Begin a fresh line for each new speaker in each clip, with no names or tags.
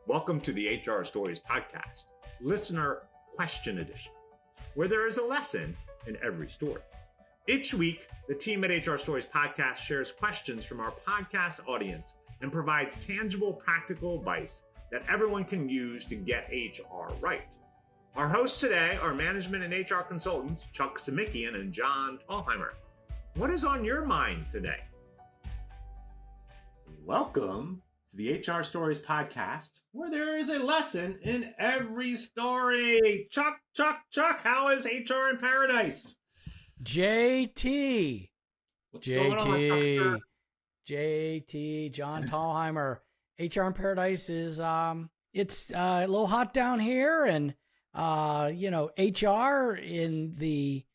Welcome to the HR Stories podcast, listener question edition, where there is a lesson in every story. Each week, the team at HR Stories podcast shares questions from our podcast audience and provides tangible, practical advice that everyone can use to get HR right. Our hosts today are management and HR consultants Chuck Simikian and John Tallheimer. What is on your mind today? Welcome to the HR Stories podcast, where there is a lesson in every story. Chuck, how is HR in paradise?
JT,
What's going on,
JT, John Tallheimer. HR in paradise is, it's a little hot down here, and, HR in the,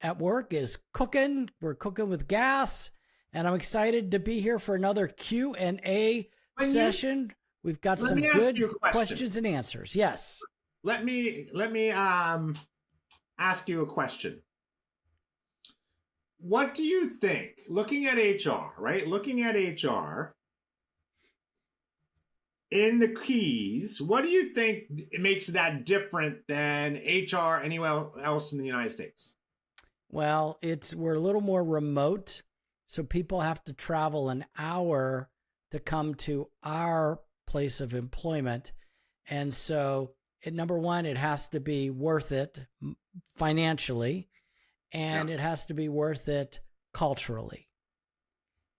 at work is cooking. We're cooking with gas. And I'm excited to be here for another Q&A session. We've got some good questions and answers. Yes.
Let me ask you a question. What do you think, looking at HR, right? Looking at HR in the keys, what do you think makes that different than HR anywhere else in the United States?
Well, we're a little more remote. So people have to travel an hour to come to our place of employment. And so, number one, it has to be worth it financially, and it has to be worth it culturally.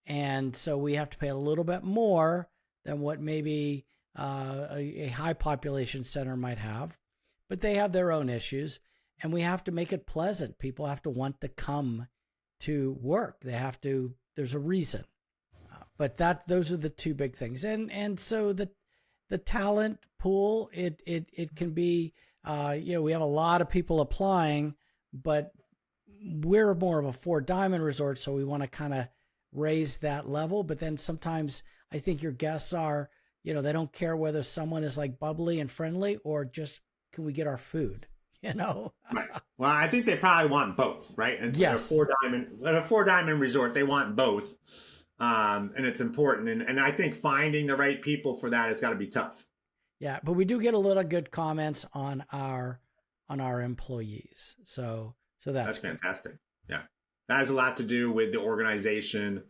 And so we have to pay a little bit more than what maybe a high population center might have, but they have their own issues, and we have to make it pleasant. People have to want to come to work. There's a reason, but those are the two big things. And so the talent pool, it can be, we have a lot of people applying, but we're more of a 4-diamond resort. So we want to kind of raise that level. But then sometimes I think your guests are, they don't care whether someone is like bubbly and friendly or just, can we get our food?
Right. Well, I think they probably want both, right? And
yes.
At a 4-diamond resort, they want both, and it's important. And I think finding the right people for that has got to be tough.
Yeah, but we do get a lot of good comments on our employees, so that's
fantastic. Yeah, that has a lot to do with the organization,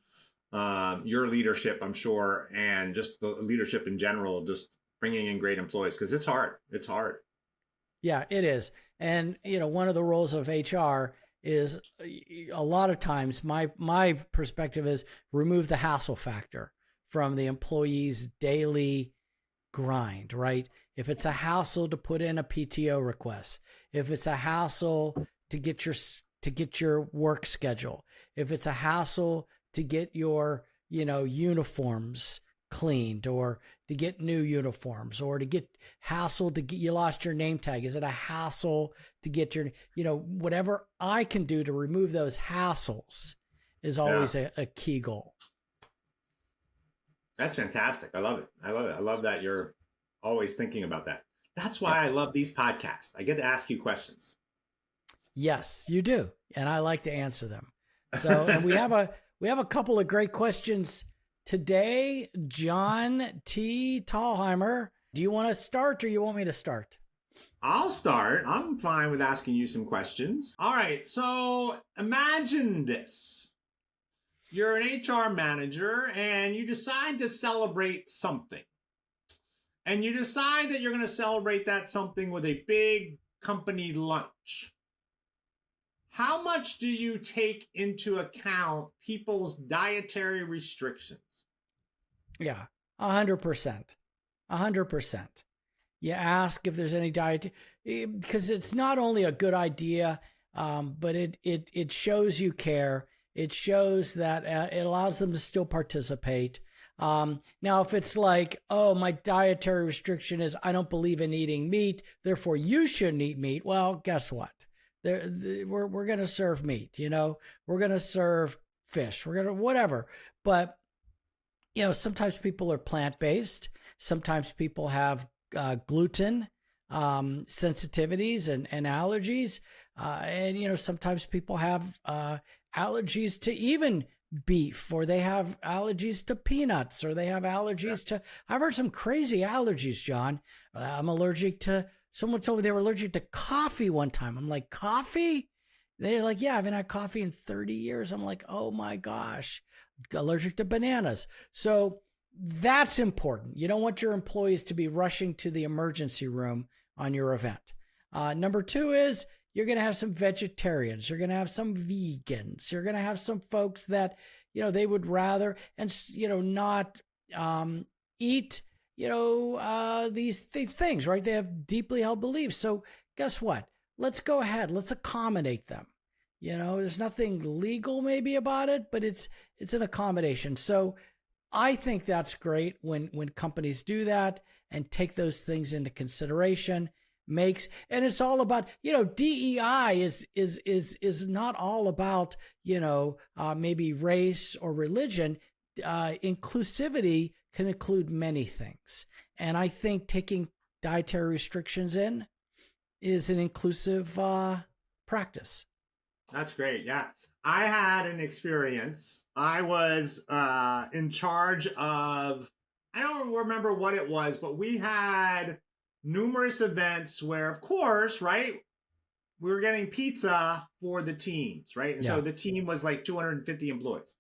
your leadership, I'm sure, and just the leadership in general, just bringing in great employees, because it's hard. It's hard.
Yeah, it is. And, one of the roles of HR is a lot of times my perspective is remove the hassle factor from the employee's daily grind, right? If it's a hassle to put in a PTO request, if it's a hassle to get your work schedule, if it's a hassle to get your, uniforms cleaned, or to get new uniforms, or to get you lost your name tag. Is it a hassle to get your, whatever I can do to remove those hassles is always a key goal.
That's fantastic. I love it. I love that you're always thinking about that. That's why I love these podcasts. I get to ask you questions.
Yes, you do. And I like to answer them. So, and we have a couple of great questions today. John T. Tallheimer, do you want to start or you want me to start?
I'll start. I'm fine with asking you some questions. All right. So imagine this. You're an HR manager and you decide to celebrate something. And you decide that you're going to celebrate that something with a big company lunch. How much do you take into account people's dietary restrictions?
Yeah, 100%. 100%. You ask if there's any diet, because it's not only a good idea, but it shows you care. It shows that it allows them to still participate. Now, if it's like, oh, my dietary restriction is I don't believe in eating meat, therefore you shouldn't eat meat. Well, guess what? We're going to serve meat, we're going to serve fish, we're going to whatever. But, sometimes people are plant-based. Sometimes people have gluten sensitivities and allergies. And sometimes people have allergies to even beef, or they have allergies to peanuts, or they have allergies to, I've heard some crazy allergies, John. I'm allergic to, someone told me they were allergic to coffee one time. I'm like, coffee? They're like, yeah, I haven't had coffee in 30 years. I'm like, oh my gosh, allergic to bananas. So that's important. You don't want your employees to be rushing to the emergency room on your event. Number two is you're going to have some vegetarians. You're going to have some vegans. You're going to have some folks that, they would rather, and, not eat, these things, right? They have deeply held beliefs. So guess what? Let's go ahead. Let's accommodate them. There's nothing legal maybe about it, but it's an accommodation. So I think that's great when companies do that and take those things into consideration. And it's all about, DEI is not all about, maybe race or religion. Inclusivity can include many things. And I think taking dietary restrictions in is an inclusive practice.
That's great. Yeah. I had an experience. I was in charge of, I don't remember what it was, but we had numerous events where, of course, right, we were getting pizza for the teams, right? And so the team was like 250 employees.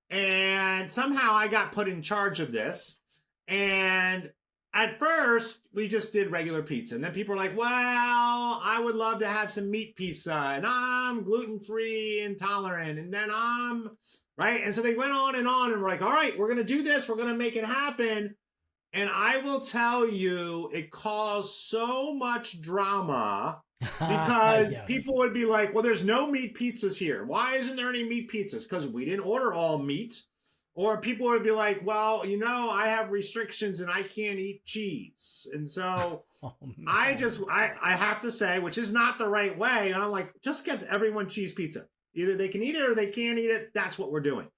And somehow I got put in charge of this. And at first, we just did regular pizza. And then people were like, well, I would love to have some meat pizza. And I'm gluten-free intolerant. And then right? And so they went on. And we're like, all right, we're going to do this. We're going to make it happen. And I will tell you, it caused so much drama because people would be like, well, there's no meat pizzas here. Why isn't there any meat pizzas? Because we didn't order all meat. Or people would be like, well, I have restrictions and I can't eat cheese. And so I have to say, which is not the right way. And I'm like, just get everyone cheese pizza. Either they can eat it or they can't eat it. That's what we're doing.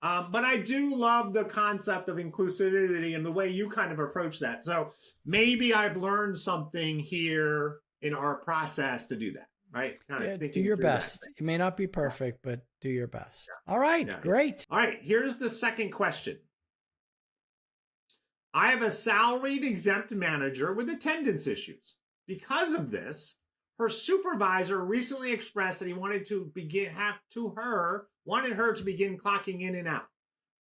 But I do love the concept of inclusivity and the way you kind of approach that. So maybe I've learned something here in our process to do that, right?
Do your best. It may not be perfect, but do your best. Yeah. All right, great.
All right, here's the second question. I have a salaried exempt manager with attendance issues. Because of this, her supervisor recently expressed that he wanted her to begin clocking in and out.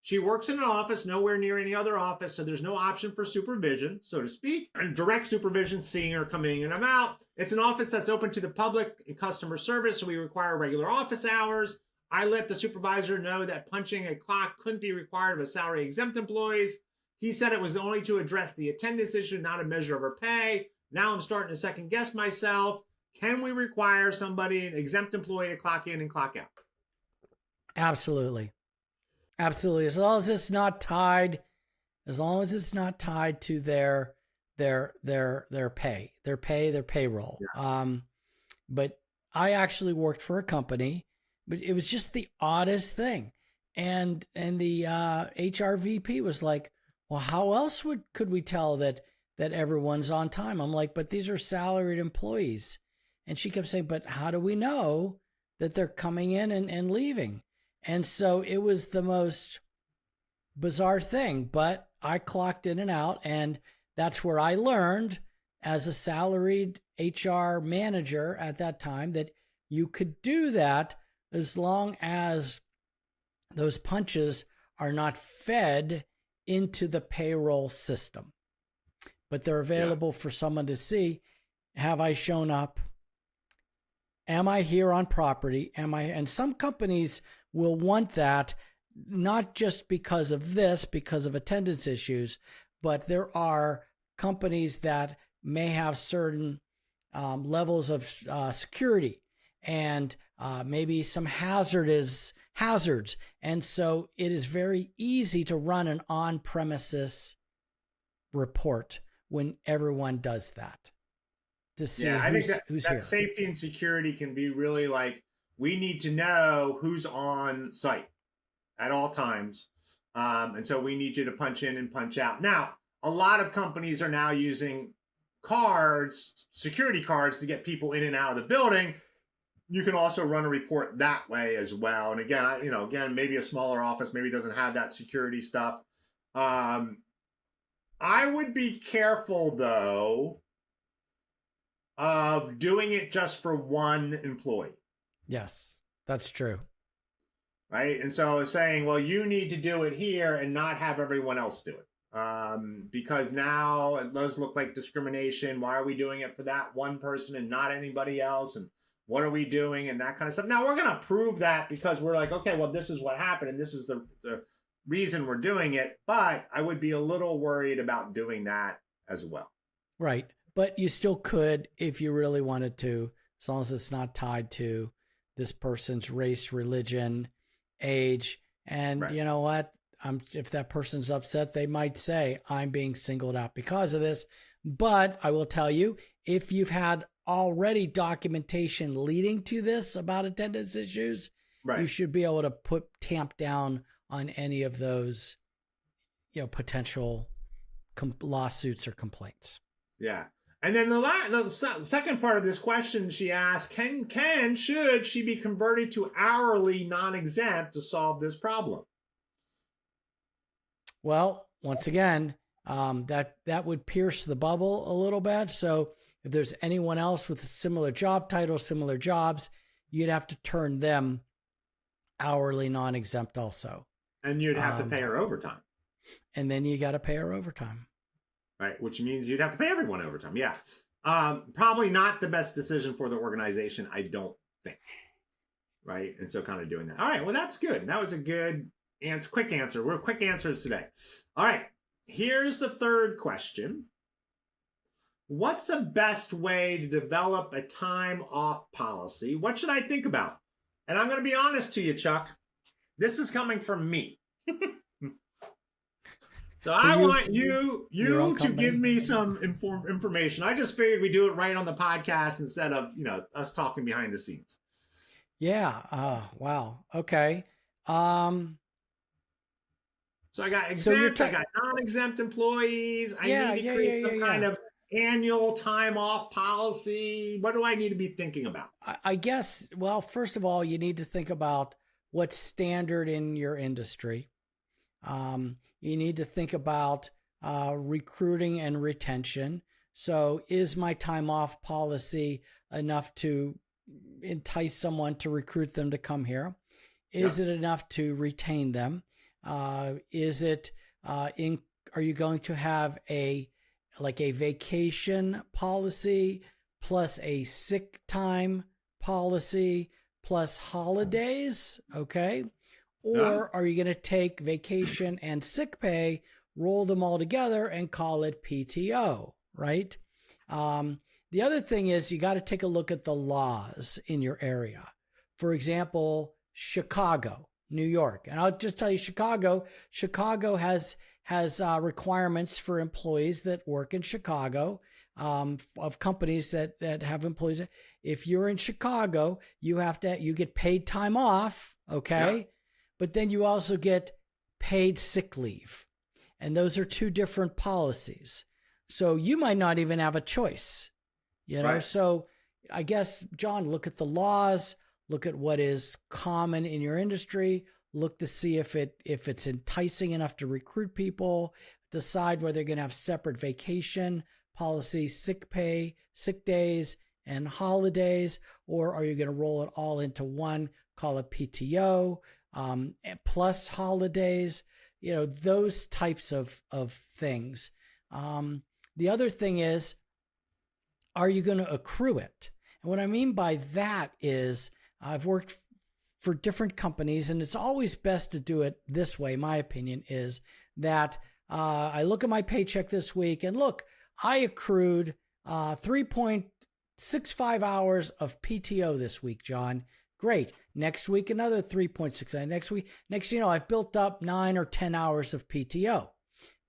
She works in an office nowhere near any other office, so there's no option for supervision, so to speak, and direct supervision, seeing her coming in and out. It's an office that's open to the public and customer service, so we require regular office hours. I let the supervisor know that punching a clock couldn't be required of a salary exempt employees. He said it was only to address the attendance issue, not a measure of her pay. Now I'm starting to second guess myself. Can we require somebody, an exempt employee, to clock in and clock out?
Absolutely. Absolutely. As long as it's not tied to their pay, their payroll. Yeah. But I actually worked for a company, but it was just the oddest thing. And the HR VP was like, well, how else could we tell that everyone's on time? I'm like, but these are salaried employees. And she kept saying, but how do we know that they're coming in and leaving? And so it was the most bizarre thing, but I clocked in and out, and that's where I learned as a salaried HR manager at that time that you could do that as long as those punches are not fed into the payroll system, but they're available for someone to see. Have I shown up? Am I here on property? And some companies will want that, not just because of attendance issues, but there are companies that may have certain levels of security and maybe some hazards. And so it is very easy to run an on-premises report when everyone does that. To see
I think
who's
that
here.
Safety and security can be really like, we need to know who's on site at all times. And so we need you to punch in and punch out. Now, a lot of companies are now using security cards to get people in and out of the building. you can also run a report that way as well. And again, maybe a smaller office maybe doesn't have that security stuff. I would be careful though of doing it just for one employee.
Yes, that's true.
Right. And so saying, well, you need to do it here and not have everyone else do it. Because now it does look like discrimination. Why are we doing it for that one person and not anybody else? And what are we doing and that kind of stuff? Now we're going to prove that because we're like, okay, well, this is what happened and this is the reason we're doing it. But I would be a little worried about doing that as well.
Right. But you still could, if you really wanted to, as long as it's not tied to this person's race, religion, age. And right. You know what? If that person's upset, they might say, I'm being singled out because of this. But I will tell you, if you've had already documentation leading to this about attendance issues, right. You should be able to tamp down on any of those, potential lawsuits or complaints.
Yeah. And then the second part of this question, she asked, should she be converted to hourly non-exempt to solve this problem?
Well, once again, that would pierce the bubble a little bit. So if there's anyone else with a similar job title, similar jobs, you'd have to turn them hourly non-exempt also.
And you'd have to pay her overtime.
And then you got to pay her overtime.
Right, which means you'd have to pay everyone overtime. Yeah. Probably not the best decision for the organization, I don't think. Right? And so kind of doing that. All right, well, that's good. That was a good answer, quick answer. We're quick answers today. All right, here's the third question. What's the best way to develop a time off policy? What should I think about? And I'm going to be honest to you, Chuck. This is coming from me. So I want you to give me some information. I just figured we do it right on the podcast instead of, us talking behind the scenes.
Yeah. Wow. Okay.
So I got exempt, I got non-exempt employees. I need to create some kind of annual time off policy. What do I need to be thinking about?
I guess, well, first of all, you need to think about what's standard in your industry. You need to think about recruiting and retention. So is my time off policy enough to entice someone to recruit them to come here? Is it enough to retain them? Are you going to have a vacation policy plus a sick time policy plus holidays? Okay. Or are you going to take vacation and sick pay, roll them all together and call it PTO, right? The other thing is you got to take a look at the laws in your area. For example, Chicago, New York. And I'll just tell you, Chicago has requirements for employees that work in Chicago, of companies that have employees. If you're in Chicago, you get paid time off, okay? Yeah. But then you also get paid sick leave. And those are two different policies. So you might not even have a choice, Right. So I guess, John, look at the laws, look at what is common in your industry, look to see if it's enticing enough to recruit people, decide whether you're going to have separate vacation policy, sick pay, sick days, and holidays, or are you going to roll it all into one, call it PTO, plus holidays, those types of things. The other thing is, are you going to accrue it? And what I mean by that is I've worked for different companies, and it's always best to do it this way. My opinion is that I look at my paycheck this week and look, I accrued 3.65 hours of PTO this week, John. Great. Next week, another 3.6. Next, I've built up 9 or 10 hours of PTO.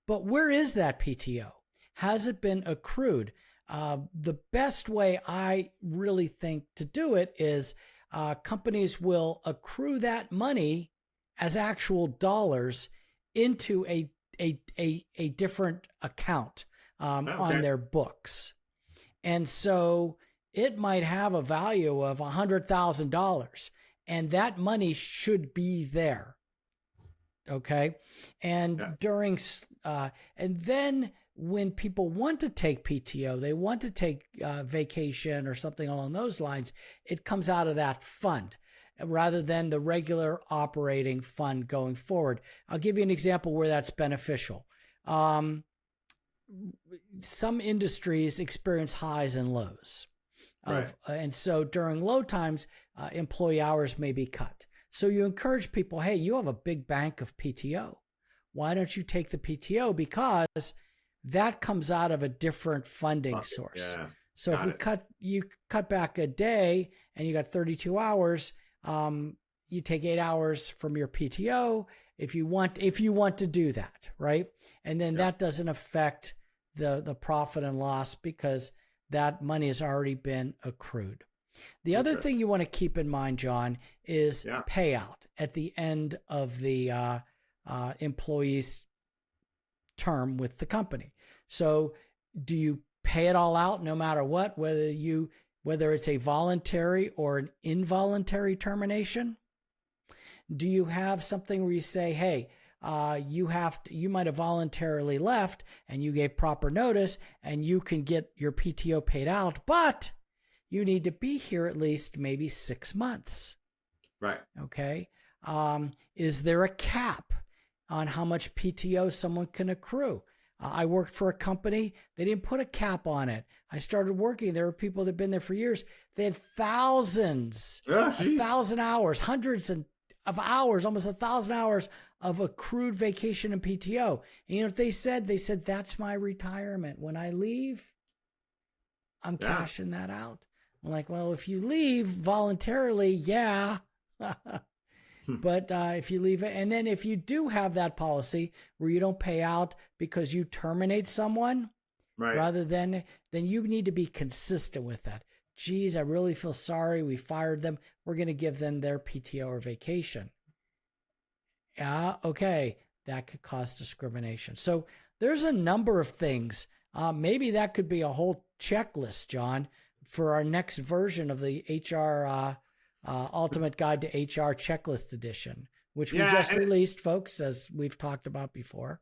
But where is that PTO? Has it been accrued? The best way I really think to do it is companies will accrue that money as actual dollars into a different account on their books. And so it might have a value of $100,000, and that money should be there. Okay. And and then when people want to take PTO, they want to take vacation or something along those lines, it comes out of that fund rather than the regular operating fund going forward. I'll give you an example where that's beneficial. Some industries experience highs and lows. And so during low times, employee hours may be cut. So you encourage people, hey, you have a big bank of PTO. Why don't you take the PTO? Because that comes out of a different funding source. Yeah, so if you cut back a day and you got 32 hours, you take 8 hours from your PTO if you want to do that, right? And then that doesn't affect the profit and loss because that money has already been accrued. The other thing you want to keep in mind, John, is payout at the end of the employee's term with the company. So do you pay it all out no matter what, whether it's a voluntary or an involuntary termination? Do you have something where you say, hey, you might have voluntarily left and you gave proper notice and you can get your PTO paid out, but you need to be here at least maybe 6 months.
Right.
Okay. Is there a cap on how much PTO someone can accrue? I worked for a company. They didn't put a cap on it. I started working. There were people that had been there for years. They had thousands, 1,000 hours, hundreds of hours, almost 1,000 hours of accrued vacation and PTO. And you know what they said? They said, that's my retirement. When I leave, I'm cashing that out. I'm like, well, if you leave voluntarily, but if you leave it, and then if you do have that policy where you don't pay out because you terminate someone, rather than, then you need to be consistent with that. Geez, I really feel sorry. We fired them. We're going to give them their PTO or vacation. Yeah, okay. That could cause discrimination. So there's a number of things. Maybe that could be a whole checklist, John, for our next version of the HR Ultimate Guide to HR Checklist Edition, which we just released, folks, as we've talked about before.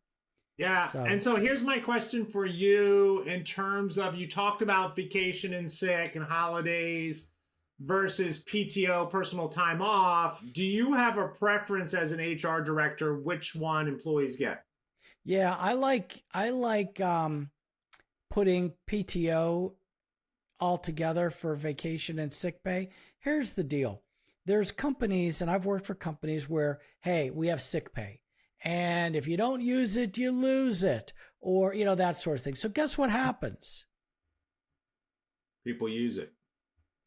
Yeah. And so here's my question for you in terms of, you talked about vacation and sick and holidays versus PTO, personal time off. Do you have a preference as an HR director which one employees get?
Yeah, I like putting PTO all together for vacation and sick pay. Here's the deal. There's companies, and I've worked for companies where, hey, we have sick pay. And if you don't use it, you lose it. Or, that sort of thing. So guess what happens?
People use it.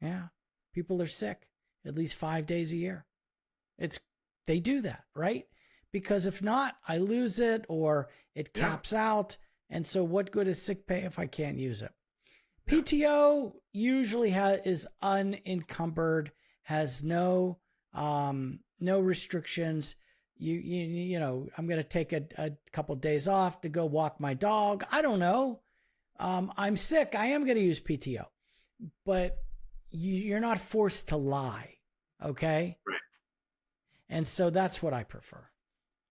Yeah. People are sick at least 5 days a year. They do that, right? Because if not, I lose it or it caps out. And so what good is sick pay if I can't use it? PTO usually is unencumbered, has no restrictions. I'm going to take a couple of days off to go walk my dog. I don't know. I'm sick. I am going to use PTO, but you're not forced to lie. Okay.
Right.
And so that's what I prefer.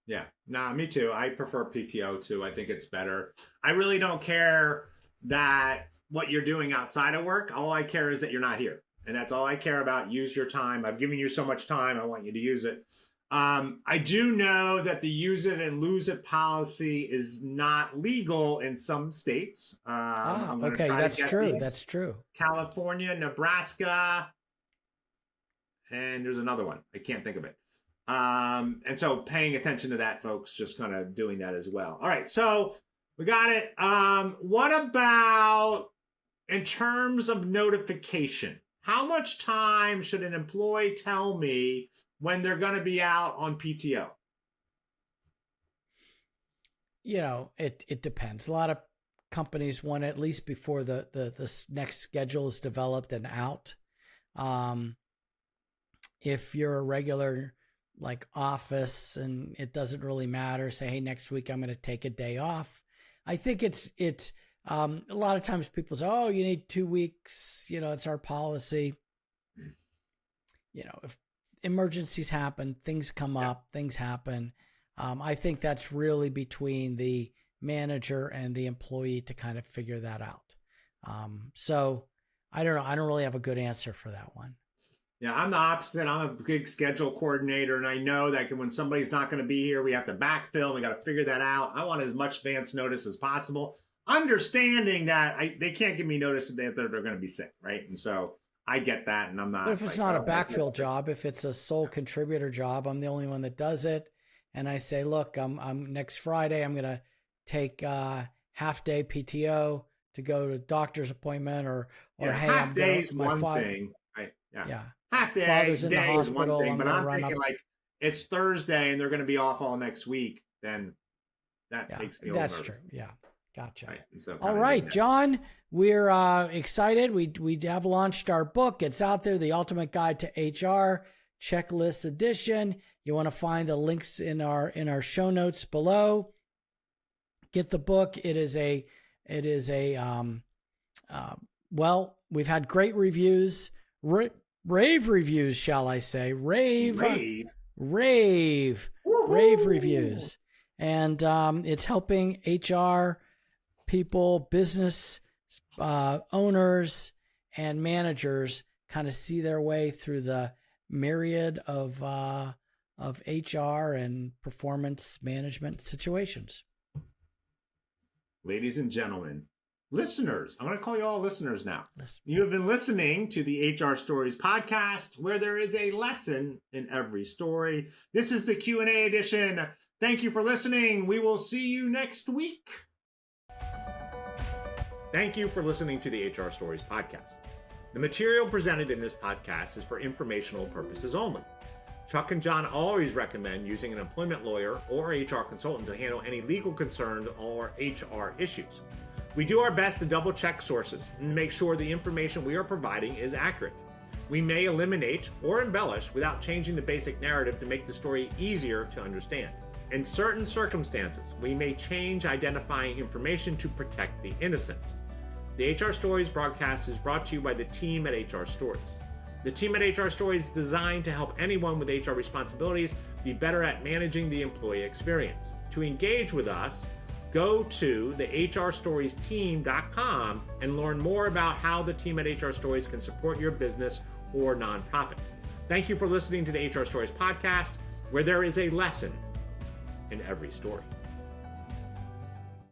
Yeah. Nah, me too. I prefer PTO too. I think it's better. I really don't care that what you're doing outside of work. All I care is that you're not here. And that's all I care about. Use your time. I've given you so much time. I want you to use it. I do know that the use it and lose it policy is not legal in some states.
Okay, that's true. That's true.
California, Nebraska, and there's another one. I can't think of it. And so paying attention to that, folks, just kind of doing that as well. All right, so we got it. What about in terms of notification? How much time should an employee tell me when they're going to be out on PTO?
It depends. A lot of companies want at least before the next schedule is developed and out. If you're a regular like office and it doesn't really matter, say, hey, next week I'm going to take a day off. I think it's A lot of times people say, oh, you need 2 weeks. It's our policy. If emergencies happen, things come up, things happen. I think that's really between the manager and the employee to kind of figure that out. So I don't know. I don't really have a good answer for that one.
Yeah, I'm the opposite. I'm a big schedule coordinator, and I know that when somebody's not going to be here, we have to backfill. We got to figure that out. I want as much advance notice as possible, understanding that they can't give me notice that they're going to be sick, right? And so I get that, and I'm not.
But if it's not a backfill job, if it's a sole contributor job, I'm the only one that does it, and I say, look, I'm next Friday, I'm going to take half day PTO to go to a doctor's appointment, or hey,
half day is one thing, right?
Yeah.
Half day is one thing, but I'm thinking like it's Thursday and they're going to be off all next week. Then that makes me a little nervous. That's true.
Yeah, gotcha.
Right. So
all right, John, we're excited. We have launched our book. It's out there, The Ultimate Guide to HR Checklist Edition. You want to find the links in our show notes below. Get the book. It is a well, we've had great reviews. Rave reviews, shall I say? Rave reviews, and it's helping HR people, business owners, and managers kind of see their way through the myriad of HR and performance management situations.
Ladies and gentlemen, listeners, I'm going to call you all listeners now. You have been listening to the HR Stories podcast, where there is a lesson in every story. This is the Q&A edition. Thank you for listening. We will see you next week. Thank you for listening to the HR Stories podcast. The material presented in this podcast is for informational purposes only. Chuck and John always recommend using an employment lawyer or HR consultant to handle any legal concerns or HR issues. We do our best to double check sources and make sure the information we are providing is accurate. We may eliminate or embellish without changing the basic narrative to make the story easier to understand. In certain circumstances, we may change identifying information to protect the innocent. The HR Stories broadcast is brought to you by the team at HR Stories. The team at HR Stories is designed to help anyone with HR responsibilities be better at managing the employee experience. To engage with us, go to the hrstoriesteam.com and learn more about how the team at HR Stories can support your business or nonprofit. Thank you for listening to the HR Stories podcast, where there is a lesson in every story.